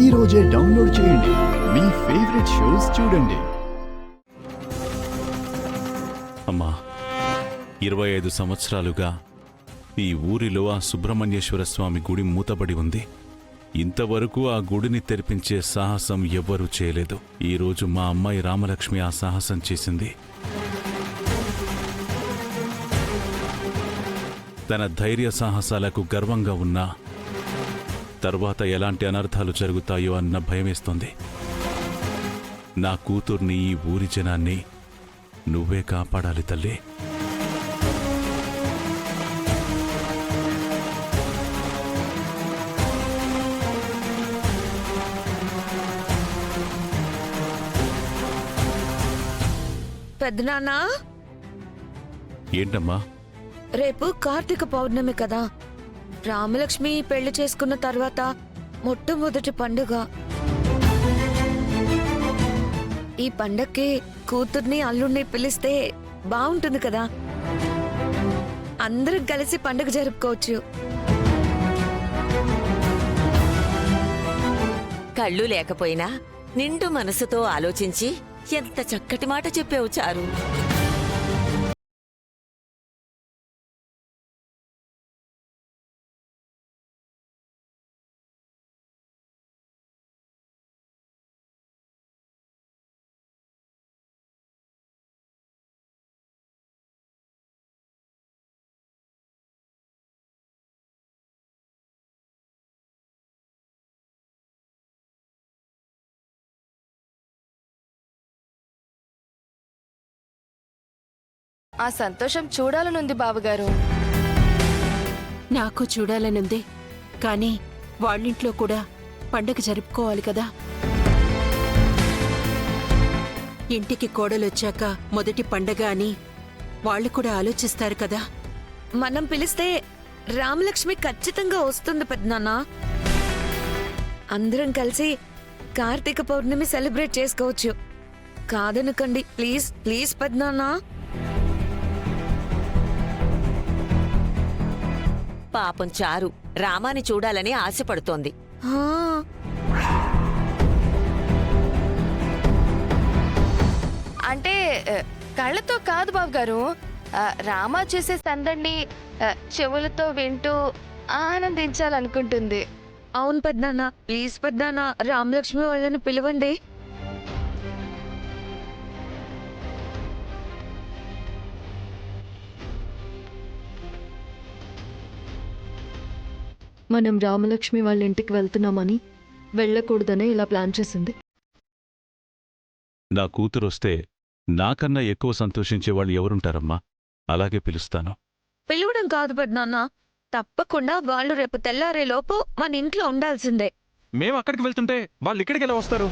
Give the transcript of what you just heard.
ఈ రోజే డౌన్లోడ్ చేయండి. మీ ఫేవరెట్ షోస్ చూడండి. అమ్మా, 25 సంవత్సరాలుగా ఈ ఊరిలో ఆ సుబ్రహ్మణ్యేశ్వర స్వామి గుడి మూతబడి ఉంది. ఇంతవరకు ఆ గుడిని తెరిపించే సాహసం ఎవ్వరూ చేయలేదు. ఈరోజు మా అమ్మాయి రామలక్ష్మి ఆ సాహసం చేసింది. తన ధైర్య సాహసాలకు గర్వంగా ఉన్నా తర్వాత ఎలాంటి అనర్థాలు జరుగుతాయో అన్న భయమేస్తోంది. నా కూతుర్ని, ఈ ఊరి జనాన్ని నువ్వే కాపాడాలి తల్లి. పెద్దనాన్నా, ఏంటమ్మా? రేపు కార్తీక పౌర్ణమి కదా. రామలక్ష్మి పెళ్లి చేసుకున్న తర్వాత మొట్టమొదటి పండుగ. ఈ పండక్కి కూతుర్ని అల్లుడిని పిలిస్తే బాగుంటుంది కదా. అందరం కలిసి పండుగ జరుపుకోవచ్చు. కళ్ళు లేకపోయినా నిండు మనసుతో ఆలోచించి ఎంత చక్కటి మాట చెప్పావు చారు. ఆ సంతోషం చూడాలనుంది బావగారు. నాకు చూడాలనుంది, కానీ వాళ్ళింట్లో కూడా పండగ జరుపుకోవాలి కదా. ఇంటికి కోడలొచ్చాక మొదటి పండగ అని వాళ్ళు కూడా ఆలోచిస్తారు కదా. మనం పిలిస్తే రామలక్ష్మి ఖచ్చితంగా వస్తుంది పెద్దనాన్న. అందరం కలిసి కార్తీక పౌర్ణమి సెలబ్రేట్ చేసుకోవచ్చు. కాదనకండి ప్లీజ్ ప్లీజ్ పెద్దనాన్న. పాపం చారు రామాని చూడాలని ఆశపడుతోంది. అంటే కళ్ళతో కాదు బావగారు, రామా చేసే సందడిని చెవులతో వింటూ ఆనందించాలనుకుంటుంది. అవును పెద్దనాన్న, ప్లీజ్ పెద్దనాన్న, రామలక్ష్మి వాళ్ళని పిలవండి. మనం రామలక్ష్మి వాళ్ళ ఇంటికి వెళ్తున్నామని వెళ్ళకూడదనే ఇలా ప్లాన్ చేసింది. నా కూతురొస్తే నాకన్నా ఎక్కువ సంతోషించేవాళ్ళు ఎవరుంటారమ్మా? అలాగే పిలుస్తాను. పిలవడం కాదు పెద్దనాన్న, తప్పకుండా వాళ్ళు రేపు తెల్లారేలోపు మన ఇంట్లో ఉండాల్సిందే. మేము అక్కడికి వెళ్తుంటే వాళ్ళు ఇక్కడికి ఎలా వస్తారు?